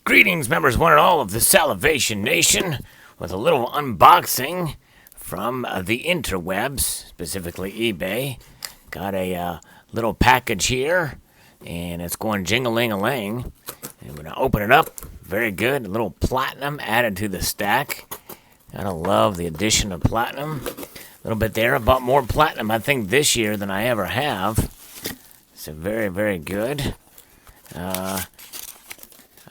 Greetings, members one and all of the Salivation Nation, with a little unboxing from the interwebs, specifically eBay. Got a little package here, and it's going jing-a-ling-a-ling. And we're going to open it up. Very good. A little platinum added to the stack. Gotta love the addition of platinum. A little bit there. I bought more platinum, I think, this year than I ever have. So very, very good.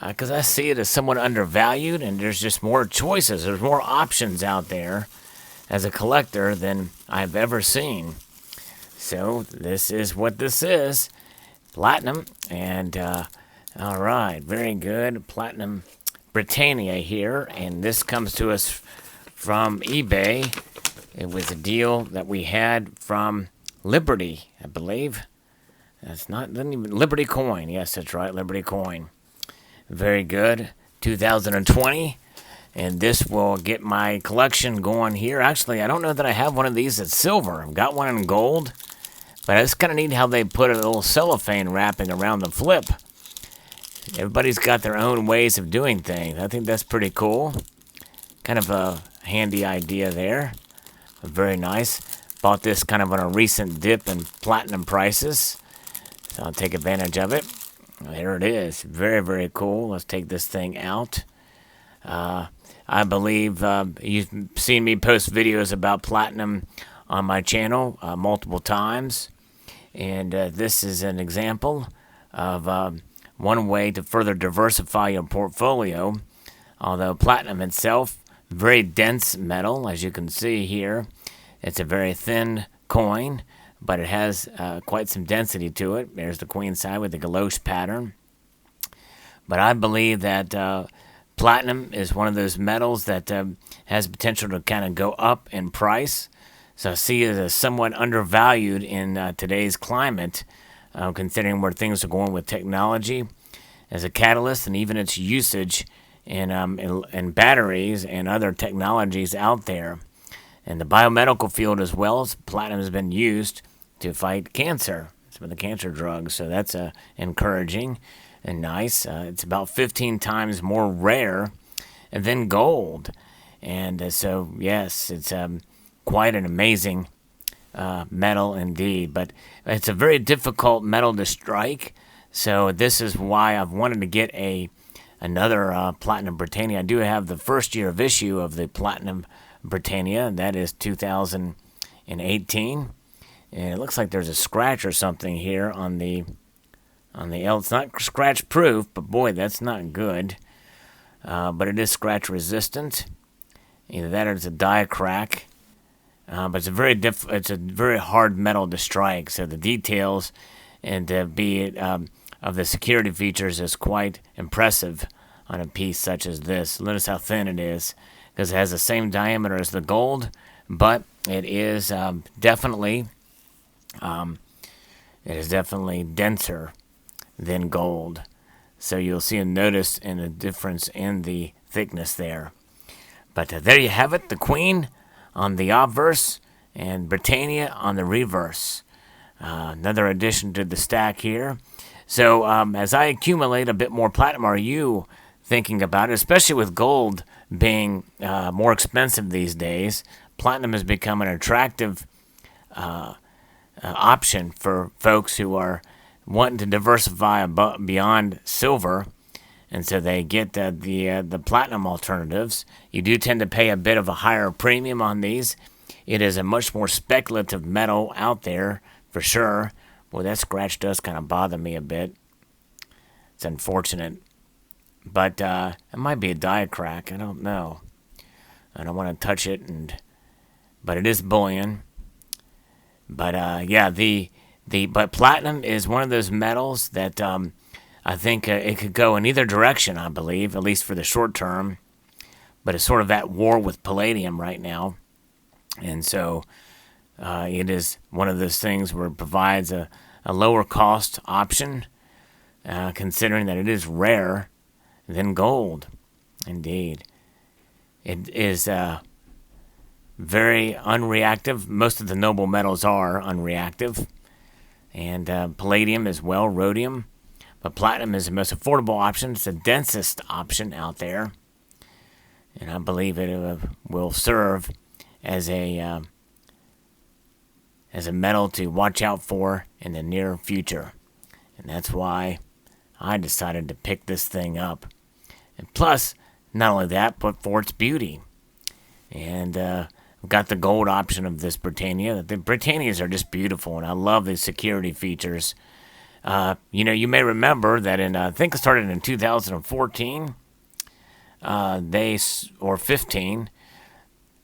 Because I see it as somewhat undervalued, and there's just more choices. There's more options out there as a collector than I've ever seen. So this is what this is. Platinum, and all right, very good. Platinum Britannia here, and this comes to us from eBay. It was a deal that we had from Liberty, I believe. That's not, doesn't even, Liberty Coin. Yes, that's right, Liberty Coin. Very good. 2020. And this will get my collection going here. Actually, I don't know that I have one of these that's silver. I've got one in gold. But I just kind of neat how they put a little cellophane wrapping around the flip. Everybody's got their own ways of doing things. I think that's pretty cool. Kind of a handy idea there. Very nice. Bought this kind of on a recent dip in platinum prices. So I'll take advantage of it. There it is. Very, very cool. Let's take this thing out. I believe you've seen me post videos about platinum on my channel multiple times. And this is an example of one way to further diversify your portfolio. Although platinum itself, very dense metal, as you can see here. It's a very thin coin, but it has quite some density to it. There's the queen side with the galoche pattern. But I believe that platinum is one of those metals that has potential to kind of go up in price. So I see it as somewhat undervalued in today's climate, considering where things are going with technology as a catalyst and even its usage in batteries and other technologies out there. In the biomedical field as well, as platinum has been used to fight cancer. It's been the cancer drug, so that's encouraging and nice. It's about 15 times more rare than gold. And so, yes, it's quite an amazing metal indeed. But it's a very difficult metal to strike, so this is why I've wanted to get another Platinum Britannia. I do have the first year of issue of the Platinum Britannia, and that is 2018. And it looks like there's a scratch or something here on the L. It's not scratch proof, but boy, that's not good. But it is scratch resistant. Either that or it's a die crack. But it's a very hard metal to strike. So the details and of the security features is quite impressive on a piece such as this. Notice how thin it is, because it has the same diameter as the gold, but it is definitely denser than gold. So you'll see a notice in a difference in the thickness there. But there you have it, the Queen on the obverse and Britannia on the reverse. Another addition to the stack here. So as I accumulate a bit more platinum, are you thinking about it, especially with gold being more expensive these days? Platinum has become an attractive option for folks who are wanting to diversify beyond silver, and so they get the platinum alternatives. You do tend to pay a bit of a higher premium on these. It is a much more speculative metal out there, for sure. Boy, that scratch does kind of bother me a bit. It's unfortunate. But it might be a die crack. I don't know. I don't want to touch it, but it is bullion. But yeah, but platinum is one of those metals that I think it could go in either direction, I believe, at least for the short term. But it's sort of at war with palladium right now. And so it is one of those things where it provides a lower cost option, considering that it is rare than gold. Indeed. It is very unreactive. Most of the noble metals are unreactive. And palladium as well, rhodium. But platinum is the most affordable option. It's the densest option out there. And I believe it will serve as a metal to watch out for in the near future. And that's why I decided to pick this thing up. And plus, not only that, but for its beauty. And I've got the gold option of this Britannia. The Britannias are just beautiful, and I love the security features. You may remember that I think it started in 2014, or 15,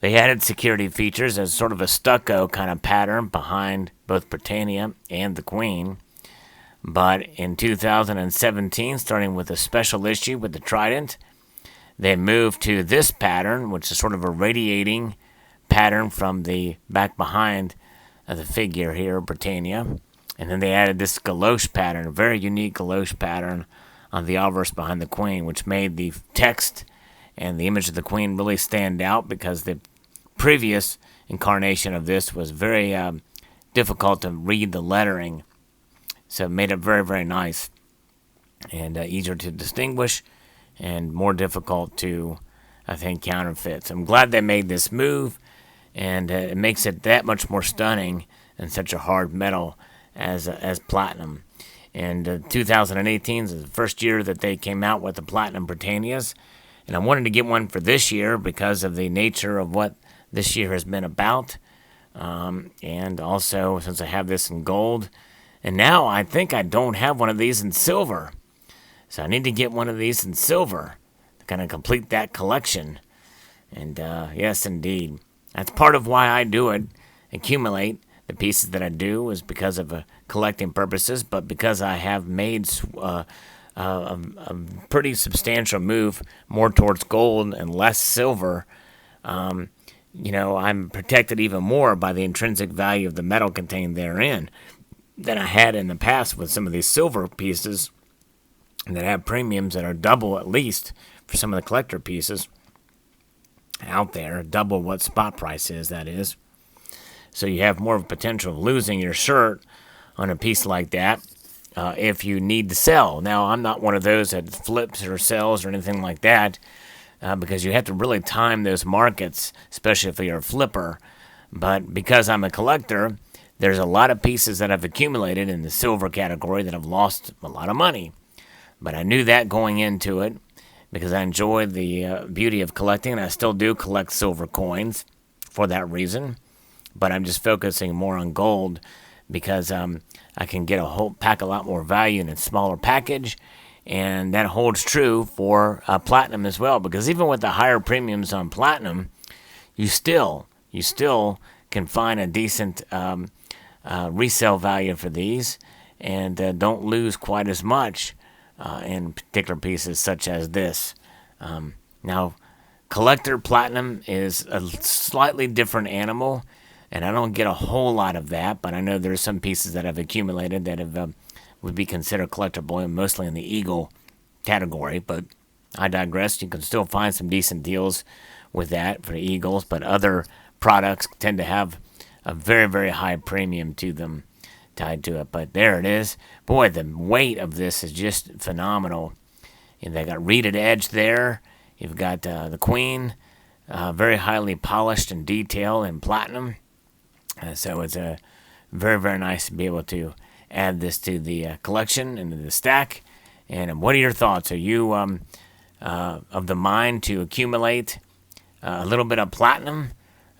they added security features as sort of a stucco kind of pattern behind both Britannia and the Queen. But in 2017, starting with a special issue with the Trident, they moved to this pattern, which is sort of a radiating pattern from the back behind the figure here, Britannia. And then they added this galoche pattern, a very unique galoche pattern on the obverse behind the Queen, which made the text and the image of the Queen really stand out, because the previous incarnation of this was very difficult to read the lettering. So it made it very, very nice and easier to distinguish and more difficult to, I think, counterfeit. So I'm glad they made this move, and it makes it that much more stunning in such a hard metal as platinum. And 2018 is the first year that they came out with the Platinum Britannias. And I wanted to get one for this year because of the nature of what this year has been about. And also, since I have this in gold. And now I think I don't have one of these in silver. So I need to get one of these in silver to kind of complete that collection. And yes, indeed. That's part of why I do it. Accumulate the pieces that I do is because of collecting purposes, but because I have made a pretty substantial move more towards gold and less silver. I'm protected even more by the intrinsic value of the metal contained therein than I had in the past with some of these silver pieces that have premiums that are double at least for some of the collector pieces out there, double what spot price is, that is. So you have more of a potential of losing your shirt on a piece like that if you need to sell. Now, I'm not one of those that flips or sells or anything like that, because you have to really time those markets, especially if you're a flipper. But because I'm a collector, there's a lot of pieces that I've accumulated in the silver category that have lost a lot of money. But I knew that going into it because I enjoy the beauty of collecting, and I still do collect silver coins for that reason. But I'm just focusing more on gold because I can get a whole pack a lot more value in a smaller package. And that holds true for platinum as well, because even with the higher premiums on platinum, you still can find a decent resale value for these, and don't lose quite as much in particular pieces such as this. Now, collector platinum is a slightly different animal, and I don't get a whole lot of that, but I know there's some pieces that I've accumulated that have would be considered collectible, mostly in the eagle category, but I digress. You can still find some decent deals with that for the eagles, but other products tend to have a very, very high premium to them tied to it. But there it is. Boy, the weight of this is just phenomenal. And they got reeded edge there. You've got the Queen, very highly polished and detailed in platinum. So it's very, very nice to be able to add this to the collection and to the stack. And what are your thoughts? Are you of the mind to accumulate a little bit of platinum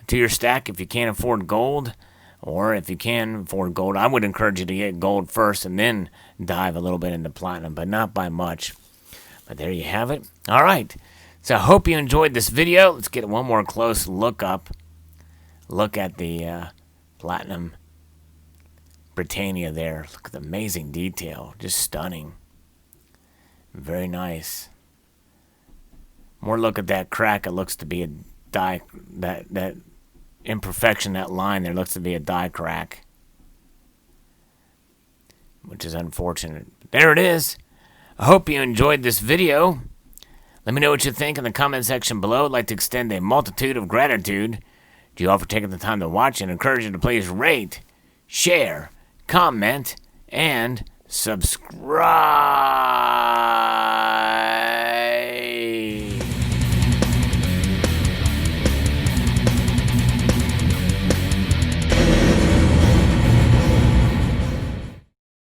to your stack if you can't afford gold? Or if you can afford gold, I would encourage you to get gold first and then dive a little bit into platinum, but not by much. But there you have it. All right. So I hope you enjoyed this video. Let's get one more close look at the platinum Britannia there. Look at the amazing detail. Just stunning. Very nice. More look at that crack. It looks to be a die, that imperfection, that line there looks to be a die crack, which is unfortunate. There it is. I hope you enjoyed this video. Let me know what you think in the comment section below. I'd like to extend a multitude of gratitude to you all for taking the time to watch and encourage you to please rate, share, comment, and subscribe.